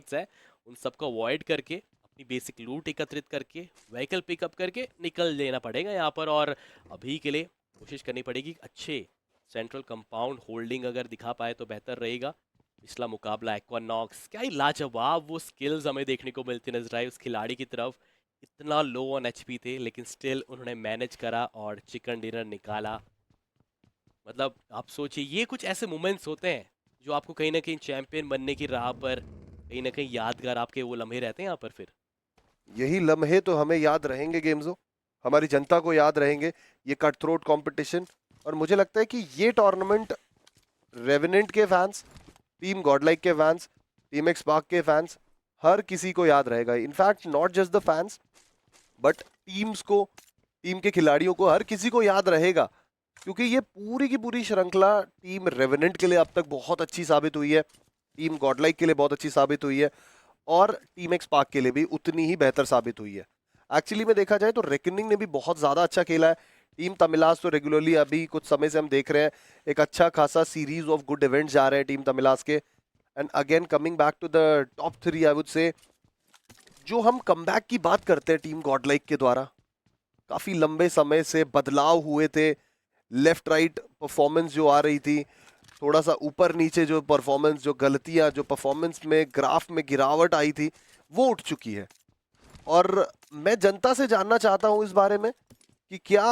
Assets है उन सबको अवॉइड करके अपनी बेसिक लूट एकत्रित करके व्हीकल पिकअप करके निकल लेना पड़ेगा यहाँ पर। और अभी के लिए कोशिश करनी पड़ेगी अच्छे सेंट्रल कंपाउंड होल्डिंग अगर दिखा पाए तो बेहतर रहेगा। पिछला मुकाबला एक्वानॉक्स क्या ही लाजवाब वो स्किल्स हमें देखने को मिलती नजर आई उस खिलाड़ी की तरफ। इतना लो ऑन एचपी थे लेकिन स्टिल उन्होंने मैनेज करा और चिकन डिनर निकाला। मतलब आप सोचिए ये कुछ ऐसे मोमेंट्स होते हैं जो आपको कहीं ना कहीं चैंपियन बनने की राह पर कहीं ना कहीं यादगार आपके वो लम्हे रहते हैं यहाँ पर। फिर यही लम्हे तो हमें याद रहेंगे गेम्सो, हमारी जनता को याद रहेंगे, ये कट थ्रोट कॉम्पिटिशन। और मुझे लगता है कि ये टूर्नामेंट रेवेनेंट के फैंस, टीम गॉडलाइक के फैंस, टीम एक्स पार्क के फैंस, हर किसी को याद रहेगा। In fact not just the fans but teams को, टीम के खिलाड़ियों को, हर किसी को याद रहेगा। क्योंकि ये पूरी की पूरी श्रृंखला टीम रेवेनेंट के लिए अब तक बहुत अच्छी साबित हुई है, टीम गॉडलाइक के लिए बहुत अच्छी साबित हुई है और टीम एक्स पार्क के लिए भी उतनी ही बेहतर साबित हुई है। एक्चुअली में देखा जाए तो रेकनिंग ने भी बहुत ज़्यादा अच्छा खेला है। टीम तमिलास तो रेगुलरली अभी कुछ समय से हम देख रहे हैं एक अच्छा खासा सीरीज ऑफ गुड इवेंट्स जा रहे हैं टीम तमिलास के। And again coming back to the top 3 I would say, जो हम कमबैक की बात करते हैं टीम गॉडलाइक के द्वारा, काफ़ी लंबे समय से बदलाव हुए थे, लेफ्ट राइट परफॉर्मेंस जो आ रही थी, थोड़ा सा ऊपर नीचे जो परफॉर्मेंस, जो गलतियां, जो परफॉर्मेंस में ग्राफ में गिरावट आई थी वो उठ चुकी है। और मैं जनता से जानना चाहता हूं इस बारे में कि क्या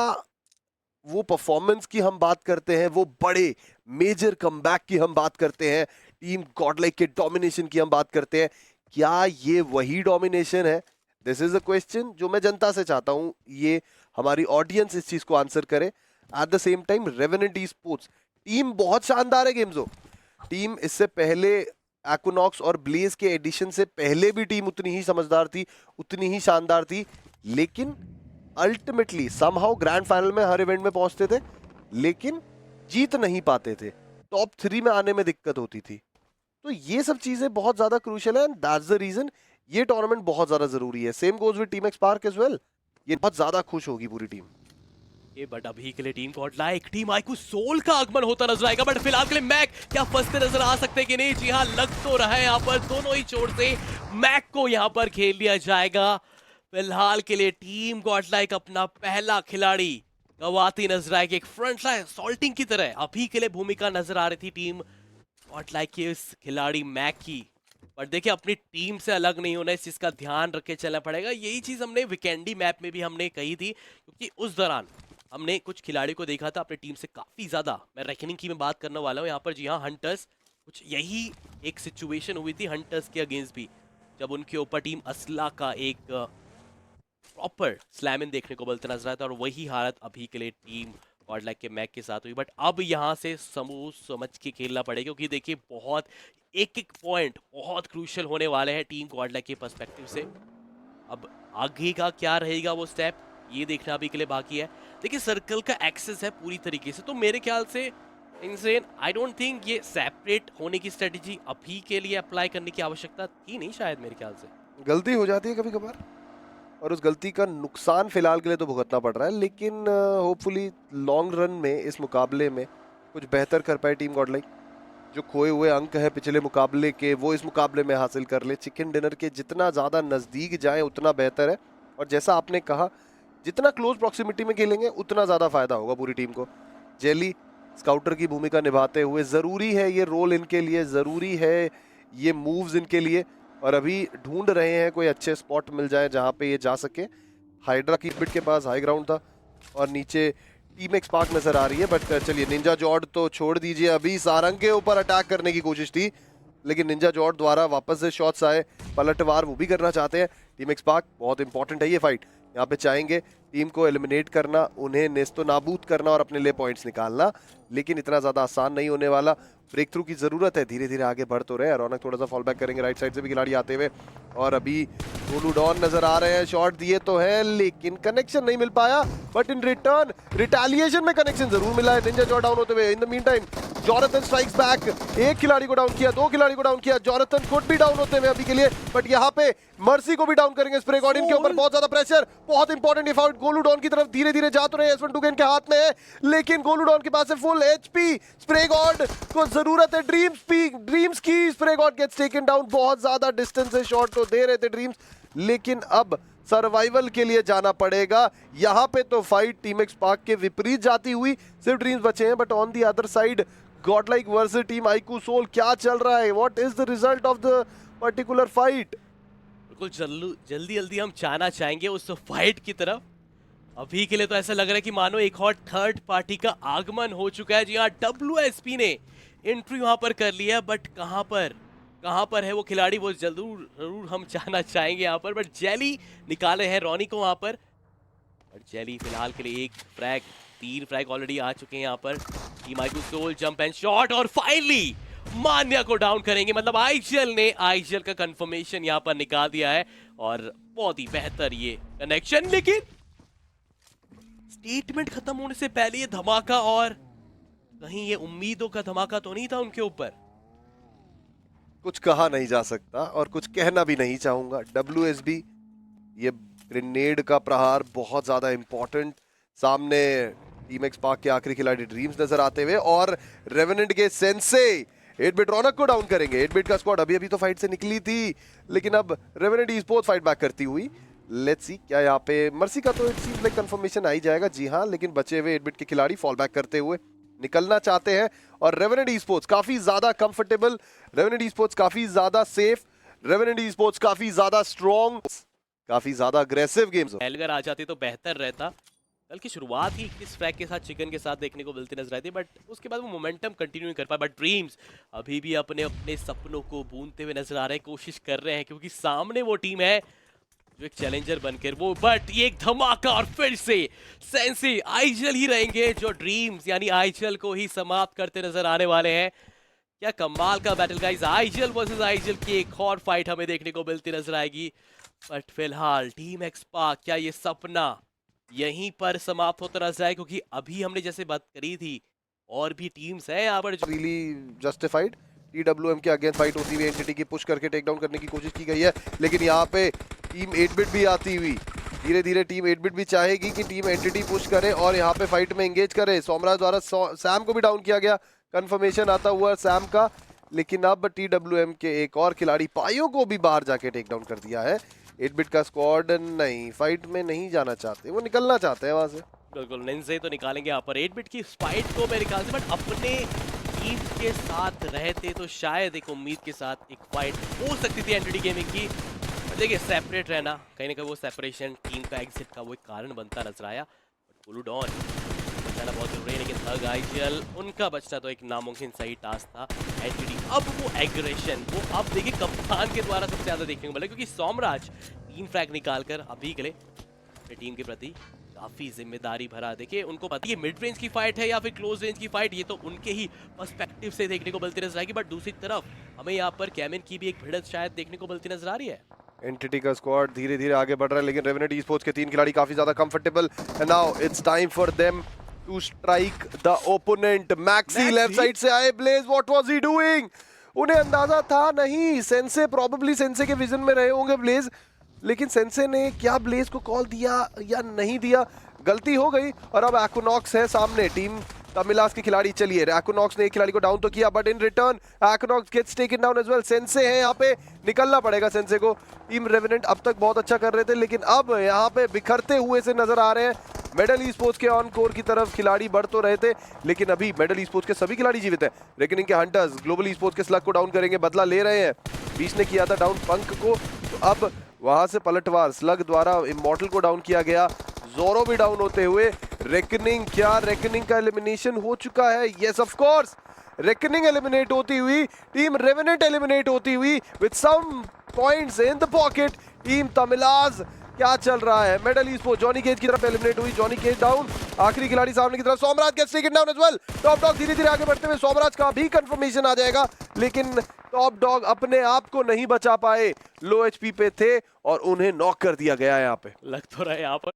वो परफॉर्मेंस की हम बात करते हैं, वो बड़े मेजर कमबैक की हम बात करते हैं, टीम गॉडलाइक के डोमिनेशन की हम बात करते हैं, क्या ये वही डोमिनेशन है? दिस इज अ क्वेश्चन जो मैं जनता से चाहता हूं ये हमारी ऑडियंस इस चीज को आंसर करे। At the same time revenant e sports team बहुत शानदार है गेम्सो। टीम इससे पहले एक्विनॉक्स और ब्लेज के एडिशन से पहले भी टीम उतनी ही समझदार थी, उतनी ही शानदार थी, लेकिन अल्टीमेटली समहाउ ग्रैंड फाइनल में हर इवेंट में पहुंचते थे लेकिन जीत नहीं पाते थे, टॉप 3 में आने में दिक्कत होती थी। तो ये सब चीजें बहुत ज्यादा क्रूशियल है एंड दैट्स द रीजन ये टूर्नामेंट बहुत ज्यादा जरूरी है। Same goes with team X park as well, ये बहुत ज्यादा खुश होगी पूरी टीम ये। बट अभी के लिए team Godlike, team IQ Soul का आगमन होता नजर आएगा। बट फिलहाल के लिए मैक क्या फंसते नजर आ सकते हैं कि नहीं? जी हाँ, लग तो रहा है यहाँ पर दोनों ही चोट से मैक को यहाँ पर खेल लिया जाएगा। फिलहाल के लिए टीम गॉडलाइक अपना पहला खिलाड़ी गवाती नजर आएगी, एक फ्रंट लाइन सॉल्टिंग की तरह अभी के लिए भूमिका नजर आ रही थी टीम गॉडलाइक की इस खिलाड़ी मैक की। पर देखिए अपनी टीम से अलग नहीं होना, इस चीज का ध्यान रख के चलना पड़ेगा। यही चीज हमने वीकेंडी मैप में भी हमने कही थी, क्योंकि उस दौरान हमने कुछ खिलाड़ी को देखा था अपनी टीम से काफी ज्यादा, मैं रेकनिंग की मैं बात करने वाला हूँ यहाँ पर। जी हाँ, हंटर्स, कुछ यही एक सिचुएशन हुई थी हंटर्स के अगेंस्ट भी, जब उनके ऊपर टीम असला का एक प्रॉपर स्लैमिन देखने को मिलता नजर आता है। और वही हालत अभी के लिए टीम गॉडलाइक के मैक के साथ हुई। बट अब यहाँ से समूह समझ के खेलना पड़ेगा, क्योंकि देखिए बहुत एक एक पॉइंट बहुत क्रूशियल होने वाले हैं टीम गॉडलाइक के पर्सपेक्टिव से। अब आगे का क्या रहेगा वो स्टेप, ये देखना अभी के लिए बाकी है। देखिए सर्कल का एक्सेस है पूरी तरीके से, तो मेरे ख्याल से इनसेन आई डोंट थिंक ये सेपरेट होने की स्ट्रेटेजी अभी के लिए अप्लाई करने की आवश्यकता थी नहीं शायद, मेरे ख्याल से। गलती हो जाती है कभी कभार और उस गलती का नुकसान फिलहाल के लिए तो भुगतना पड़ रहा है, लेकिन होपफुली लॉन्ग रन में इस मुकाबले में कुछ बेहतर कर पाए टीम गॉडलाइक। जो खोए हुए अंक है पिछले मुकाबले के वो इस मुकाबले में हासिल कर ले, चिकन डिनर के जितना ज़्यादा नज़दीक जाए उतना बेहतर है। और जैसा आपने कहा जितना क्लोज प्रॉक्सिमिटी में खेलेंगे उतना ज़्यादा फायदा होगा पूरी टीम को। जेली स्काउटर की भूमिका निभाते हुए ज़रूरी है ये रोल इनके लिए, ज़रूरी है ये मूव्स इनके लिए, और अभी ढूंढ रहे हैं कोई अच्छे स्पॉट मिल जाए जहाँ पे ये जा सके। हाइड्रा की बिट के पास हाई ग्राउंड था और नीचे टीम एक्स पार्क नजर आ रही है। बट चलिए निंजा जॉर्ड तो छोड़ दीजिए, अभी सारंग के ऊपर अटैक करने की कोशिश थी लेकिन निंजा जॉर्ड द्वारा वापस से शॉट्स आए, पलटवार वो भी करना चाहते हैं टीम एक्स पार्क। बहुत इंपॉर्टेंट है ये फाइट, यहाँ पे चाहेंगे टीम को एलिमिनेट करना, उन्हें नेस्तो नाबूद करना और अपने लिए पॉइंट्स निकालना, लेकिन इतना ज़्यादा आसान नहीं होने वाला। ब्रेक थ्रू की ज़रूरत है, धीरे धीरे आगे बढ़ तो रहे। रौनक थोड़ा सा फॉल बैक करेंगे, राइट साइड से भी खिलाड़ी आते हुए, और अभी गोलू डॉन नजर आ रहे हैं, शॉट दिए तो है लेकिन कनेक्शन नहीं मिल पाया। बट इन रिटर्न रिटेलिएशन में कनेक्शन जरूर मिला है निंजा जॉर्ड डाउन होते हुए। In the mean time Jonathan strikes back, एक खिलाड़ी को डाउन किया, दो खिलाड़ी को डाउन किया, जॉनथन खुद भी डाउन होते हुए अभी के लिए। बट यहाँ पे मर्सी को भी डाउन करेंगे, स्प्रे गॉर्डियन के ऊपर बहुत ज्यादा प्रेशर, बहुत इंपॉर्टेंट ये फाउल गोलू डॉन की तरफ धीरे धीरे जा तो रहे हैं। S12 के इनके हाथ में है लेकिन गोलू डॉन के पास से full full HP, spray god को जरूरत है ड्रीम्स की। Spray god gets taken down, बहुत ज्यादा डिस्टेंस से शॉट तो दे रहे थे ड्रीम्स, लेकिन अब सर्वाइवल के लिए जाना पड़ेगा। यहाँ पे तो फाइट टीम एक्स पार्क के विपरीत जाती हुई, सिर्फ ड्रीम्स बचे हैं, but on the other side Godlike versus team IQ Soul, क्या चल रहा है? What is the result of the particular fight? बिल्कुल जल्दी जल्दी हम जाना चाहेंगे उस फाइट की तरफ। अभी के लिए तो ऐसा लग रहा है कि मानो एक और थर्ड पार्टी का आगमन हो चुका है। जी हाँ, WSP ने एंट्री वहां पर कर लिया, बट कहां पर है वो खिलाड़ी, वो जरूर हम जाना चाहेंगे यहाँ पर। बट जेली निकाले हैं रॉनी को वहां पर, बट जेली फिलहाल के लिए 3 फ्रैग ऑलरेडी आ चुके हैं यहाँ पर। Team IQ Soul jump and shot, और फाइनली मान्या को डाउन करेंगे। मतलब आईजीएल का कंफर्मेशन यहाँ पर निकाल दिया है, और बहुत ही बेहतर ये कनेक्शन। लेकिन स्टेटमेंट खत्म होने से पहले ये धमाका, और कहीं ये उम्मीदों का धमाका तो नहीं था उनके ऊपर? कुछ कहा नहीं जा सकता और कुछ कहना भी नहीं चाहूंगा। WSB, ये ग्रेनेड का प्रहार बहुत ज्यादा इंपॉर्टेंट। सामने टीम एक्स पार्क के आखिरी खिलाड़ी ड्रीम्स नजर आते हुए, और रेवेनेंट के सेंसे 8-बिट रौनक को डाउन करेंगे। 8-बिट का स्क्वाड अभी तो फाइट से निकली थी, लेकिन अब रेवेनेंट ई-स्पोर्ट्स फाइट बैक करती हुई। लेट्स सी क्या यहाँ पे मर्सी का तो इट सीम्स लाइक कंफर्मेशन आ ही जाएगा। जी हाँ, लेकिन बचे हुए 8-बिट के खिलाड़ी फॉल बैक करते हुए निकलना चाहते हैं, और रेवेनेंट ई-स्पोर्ट्स काफी ज्यादा कंफर्टेबल, रेवेनेंट ई-स्पोर्ट्स काफी ज्यादा सेफ, रेवेनेंट ई-स्पोर्ट्स काफी ज्यादा स्ट्रॉन्ग, काफी ज्यादा अग्रेसिव गेम्स। एलगर आ जाती तो बेहतर रहता। कल की शुरुआत ही इस फ्रैग के साथ, चिकन के साथ देखने को मिलती नजर आई थी, बट उसके बाद वो मोमेंटम कंटिन्यू नहीं कर पाए। बट ड्रीम्स अभी भी अपने अपने सपनों को बूंदते हुए नजर आ रहे हैं, कोशिश कर रहे हैं, क्योंकि सामने वो टीम है जो एक चैलेंजर बनकर वो, बट ये एक धमाका, और फिर से सेंसी आईजीएल ही रहेंगे जो ड्रीम्स यानी आईजीएल को ही समाप्त करते नजर आने वाले हैं। क्या कमाल का battle guys, IGL versus IGL की एक और फाइट हमें देखने को मिलती नजर आएगी। बट फिलहाल टीम एक्स पार्क, क्या ये सपना यहीं पर समाप्त होता नजर आए? क्योंकि अभी हमने जैसे बात करी थी, और भी टीम्स हैं यहाँ पर रियली जस्टिफाइड। TWM के अगेंस्ट फाइट होती हुई एंटिटी की पुश करके टेक डाउन करने की कोशिश की गई है, लेकिन यहाँ पे टीम 8-बिट भी आती हुई, धीरे धीरे टीम 8-बिट भी चाहेगी कि टीम एंटिटी पुश करे और यहाँ पे फाइट में एंगेज करे। सोमराज द्वारा सैम को भी डाउन किया गया, कंफर्मेशन आता हुआ सैम का, लेकिन अब TWM के एक और खिलाड़ी पायो को भी बाहर जाके टेक डाउन कर दिया है। 8-बिट का स्क्वाड नहीं, फाइट में नहीं जाना चाहते, वो निकलना चाहते हैं वहां से। बिल्कुल निंजे तो निकालेंगे यहाँ पर 8-बिट की फाइट को मेरे ख्याल से, बट अपने टीम के साथ रहते तो शायद एक उम्मीद के साथ एक फाइट हो सकती थी एंटिटी गेमिंग की। देखिए सेपरेट रहना, कहीं ना कहीं वो सेपरेशन टीम का एग्जिट का वो एक कारण बनता नजर आया। बट बुलू डॉन बचाना बहुत जरूरी है, लेकिन थग आईजीएल उनका बचना तो एक नामुमकिन सही टास्क था। एंटिटी अब वो एग्रेशन, वो अब देखिए कप्तान के द्वारा सबसे ज्यादा देखने को मिला, क्योंकि सोमराज 3 फ्रैग निकालकर अभी के लिए टीम के प्रति काफी जिम्मेदारी भरा। देखिए उनको पता है मिड रेंज की फाइट है या फिर क्लोज रेंज की फाइट, ये तो उनके ही पर्सपेक्टिव से देखने को मिलती नजर आएगी। बट दूसरी तरफ हमें यहाँ पर कैमिन की भी एक भिड़ंत शायद देखने को मिलती नजर आ रही है। एंटिटी का स्क्वाड धीरे धीरे आगे बढ़ रहा है, लेकिन रेवेनेंट ई-स्पोर्ट्स के 3 खिलाड़ी काफी ज्यादा comfortable, and now it's time for them to strike the opponent. Maxi left side से आए, Blaze what was he doing? उन्हें अंदाजा था नहीं, सेंसे प्रोबेबली सेंसे के विजन में रहे होंगे ब्लेज, लेकिन सेंसे ने क्या ब्लेज को कॉल दिया या नहीं दिया, गलती हो गई। और अब एक्विनॉक्स है सामने, टीम तमिलास के खिलाड़ी। चलिए एक्विनॉक्स ने एक खिलाड़ी को डाउन तो किया, but in return equinox gets taken down as well. सेंसे है यहाँ पे, निकलना पड़ेगा सेंसे को। टीम रेवेनेंट अब तक बहुत अच्छा कर रहे थे, लेकिन अब यहाँ पे बिखरते हुए से नजर आ रहे हैं। मेडल ई-स्पोर्ट्स के ऑन कोर की तरफ खिलाड़ी बढ़ तो रहे थे, लेकिन अभी मेडल ई-स्पोर्ट्स के सभी खिलाड़ी जीवित हैं। रेकनिंग के हंटर्स ग्लोबल ई-स्पोर्ट्स के स्लग को डाउन करेंगे, बदला ले रहे हैं। बीच ने किया था डाउन पंक को, तो अब वहां से पलटवार स्लग द्वारा इमॉर्टल को डाउन किया गया। जोरो भी डाउन होते हुए। रेकनिंग, क्या रेकनिंग का एलिमिनेशन हो चुका है? Yes of course, reckoning eliminate होती हुई, टीम रेवेनेंट एलिमिनेट होती हुई with some points in the pocket. Team तमिलाज, क्या चल रहा है? मेडल ई-स्पोर्ट्स जॉनी केज की तरफ एलिमिनेट हुई, जॉनी केज डाउन। आखिरी खिलाड़ी सामने की तरफ Somraj gets taken down as well. Top dog धीरे धीरे आगे बढ़ते हुए, सोमराज का भी कंफर्मेशन आ जाएगा, लेकिन टॉप डॉग अपने आप को नहीं बचा पाए, लो एचपी पे थे और उन्हें नॉक कर दिया गया यहाँ पे। लग तो रहा है यहाँ पर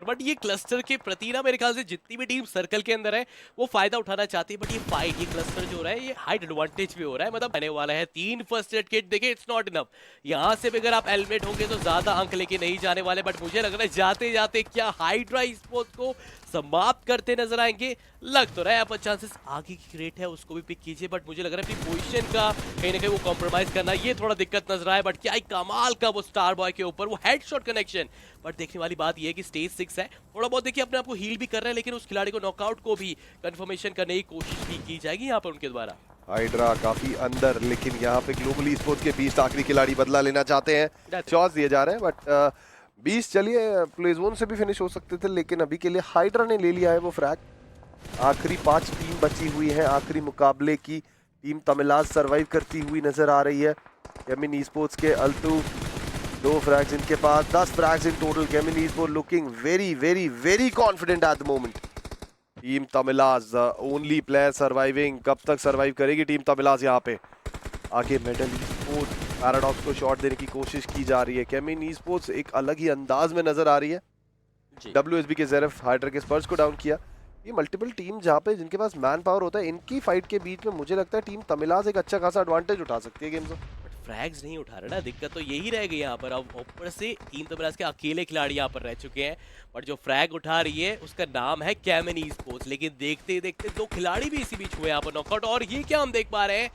बट ये क्लस्टर के प्रति ना मेरे ख्याल से जितनी भी टीम सर्कल के अंदर है वो फायदा उठाना चाहती है, बट ये फाइट, ये क्लस्टर जो हो रहा है ये हाइट एडवांटेज भी हो रहा है, मतलब आने वाला है 3 फर्स्ट एड किट। देखिए इट्स नॉट इनफ, यहाँ से भी अगर आप एलिमिनेट होंगे तो ज्यादा अंक लेके नहीं जाने वाले, बट मुझे लग रहा है जाते जाते क्या हाइड्रा स्पोर्ट्स को समाप्त करते नजर आएंगे। लग तो रहा है यहाँ पर चांसेस आगे की रेट है उसको भी पिक कीजिए, बट मुझे लग रहा है अपनी पोजीशन का कहीं ना कहीं वो कॉम्प्रोमाइज करना ये थोड़ा दिक्कत नजर आया। बट क्या ही कमाल का वो स्टार बॉय के ऊपर वो हेडशॉट कनेक्शन। बट देखने वाली बात ये है कि स्टेज 6 है, थोड़ा बहुत देखिए अपने आप को हील भी कर रहे हैं, लेकिन उस खिलाड़ी को नॉकआउट को भी कंफर्मेशन करने की कोशिश भी की जाएगी यहाँ पर उनके द्वारा। हाइड्रा काफी अंदर, लेकिन यहाँ पे ग्लोबल स्पोर्ट्स के 20 आखिरी खिलाड़ी बदला लेना चाहते हैं, शॉट्स दिए जा रहे हैं, बट 20 चलिए प्ले जोन से भी फिनिश हो सकते थे, लेकिन अभी के लिए हाइड्रा ने ले लिया है वो फ्रैग। आखिरी 5 टीम बची हुई है, आखिरी मुकाबले की टीम तमिलाज सरवाइव करती हुई नजर आ रही है। केमिन स्पोर्ट्स के अल्तू 2 फ्रैग्स इनके पास, 10 फ्रैग्स इन टोटल। केमिन sports looking very very very confident at the moment. Team तमिलाज ओनली प्लेयर सर्वाइविंग, कब तक सर्वाइव करेगी टीम तमिलाज? यहाँ पे आगे मेडल स्पोर्ट्स पैराडॉक्स को शॉट देने की कोशिश की जा रही है। केमिन स्पोर्ट्स एक अलग ही अंदाज में नजर आ रही है। WSB के ज़ेरफ हाइड्रा के स्पर्स को डाउन किया। ये मल्टीपल टीम जहाँ पे जिनके पास मैन पावर होता है, इनकी फाइट के बीच में मुझे लगता है टीम तमिलाज एक अच्छा खासा एडवांटेज उठा सकती है गेम्स में। फ्रैग्स नहीं उठा रहा ना, दिक्कत तो यही रह गई यहाँ पर। अब ऊपर से टीम तमिलाज के अकेले खिलाड़ी यहाँ पर रह चुके हैं, बट जो फ्रैग उठा रही है उसका नाम है केमिन स्पोर्ट्स। लेकिन देखते देखते 2 खिलाड़ी भी इसी बीच हुए यहाँ पर नॉकआउट, और ये क्या हम देख पा रहे हैं,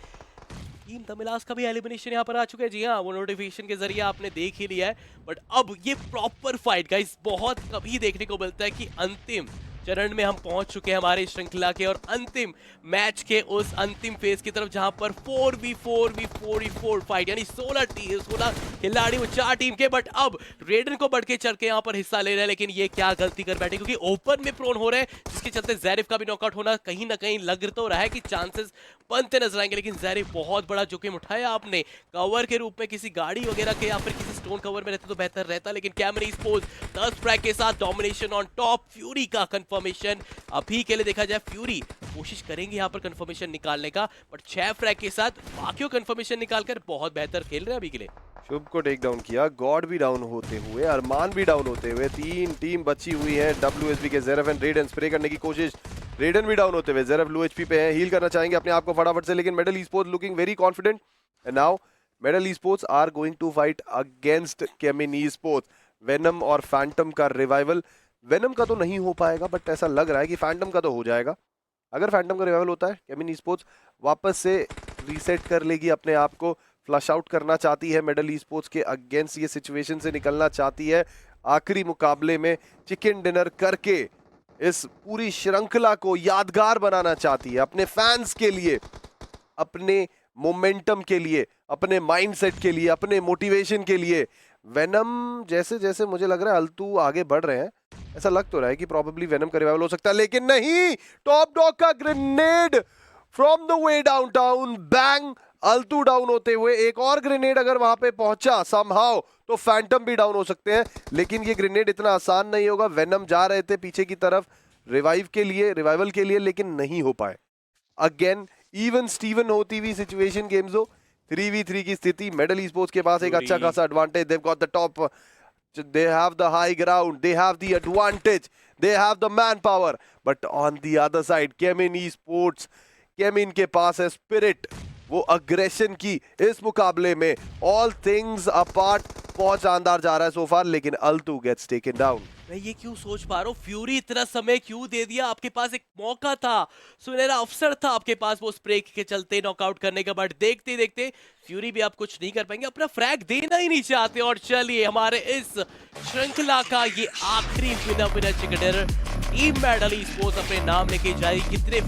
टीम तमिलाज का भी एलिमिनेशन यहाँ पर आ चुका है। जी हाँ, वो नोटिफिकेशन के जरिए आपने देख ही लिया है, बट अब ये प्रॉपर फाइट गाइस बहुत कभी देखने को मिलता है कि अंतिम चरण में हम पहुंच चुके हैं हमारे श्रृंखला के और अंतिम मैच के उस अंतिम फेज की तरफ, जहां पर 4v4 फाइट, यानी 16 खिलाड़ी वो 4 टीम के। बट अब रेडन को बढ़ के चढ़ के यहाँ पर हिस्सा ले रहे हैं, लेकिन ये क्या गलती कर बैठे, क्योंकि ओपन में प्रोन हो रहे हैं, जिसके चलते ज़ेरिफ का भी नॉकआउट होना कहीं ना कहीं लग तो रहा है कि चांसेस बनते नजर आएंगे। लेकिन ज़ेरिफ बहुत बड़ा जोखिम उठाया आपने, कवर के रूप में किसी गाड़ी वगैरह के या फिर किसी स्टोन कवर में रहते तो बेहतर रहता, लेकिन केमिन स्पोर्ट्स 10 फ्रैग के साथ डोमिनेशन ऑन टॉप। फ्यूरी का कंफर्मेशन अभी के लिए देखा जाए, फ्यूरी कोशिश करेंगे यहाँ पर कंफर्मेशन निकालने का, बट 6 फ्रैग के साथ बाकियों कंफर्मेशन निकालकर बहुत बेहतर खेल रहे हैं अभी के लिए। शुभ को टेक डाउन किया, गॉड भी डाउन होते हुए, अरमान भी डाउन होते हुए, 3 टीम बची हुई है। WSB के ज़ेरफ एंड रेडन स्प्रे करने की कोशिश, रेडन भी डाउन होते हुए, ज़ेरफ लो HP पे है, हील करना चाहेंगे अपने आप को फटाफट से, लेकिन Medal sports looking very confident. And now Medal sports are going to fight against Kemin sports. Venom और फैंटम का रिवाइवल, वेनम का तो नहीं हो पाएगा, बट ऐसा लग रहा है कि फैंटम का तो हो जाएगा। अगर फैंटम का रिवाइवल होता है, केमिन स्पोर्ट्स वापस से रीसेट कर लेगी अपने आप को, फ्लश आउट करना चाहती है मेडल स्पोर्ट्स के अगेंस्ट, ये सिचुएशन से निकलना चाहती है, आखिरी मुकाबले में चिकन डिनर करके इस पूरी श्रृंखला को यादगार बनाना चाहती है, अपने फैंस के लिए, अपने मोमेंटम के लिए, अपने माइंडसेट के लिए, अपने मोटिवेशन के लिए। वेनम जैसे जैसे मुझे लग रहा है अल्तू आगे बढ़ रहे हैं, ऐसा लग तो रहा है कि प्रॉबेबली वेनम का रिवाइवल हो सकता है, लेकिन नहीं, टॉप डॉग का grenade from the way downtown, bang, अल्तू डाउन होते हुए। एक और ग्रेनेड अगर वहां पे पहुंचा समहाउ तो फैंटम भी डाउन हो सकते हैं, लेकिन ये ग्रेनेड इतना आसान नहीं होगा। वेनम जा रहे थे पीछे की तरफ रिवाइवल के लिए, लेकिन नहीं हो पाए। अगेन इवन स्टीवन होती हुई सिचुएशन गेम्स हो, 3v3 की स्थिति, मेडल स्पोर्ट्स के पास एक अच्छा खासा advantage, Dev got the top, they have the high ground, they have the advantage, they have the manpower, but on the other side केमिन स्पोर्ट्स, केमिन के पास है स्पिरिट, वो अग्रेशन की इस मुकाबले में ऑल थिंग्स अपार्ट बहुत शानदार जा रहा है सो फार, लेकिन अल्तू गेट्स टेकन डाउन। मैं ये क्यों सोच पा रहा हूँ, फ्यूरी इतना समय क्यों दे दिया? आपके पास एक मौका था, सुनहरा अवसर था आपके पास वो स्प्रे के चलते नॉकआउट करने का, बट देखते देखते फ्यूरी भी आप कुछ नहीं कर पाएंगे, अपना फ्रैग देना ही नहीं चाहते। और चलिए हमारे इस श्रृंखला का ये आखिरी winner chicken dinner team medal sports अपने नाम लेके जाएगी। कितने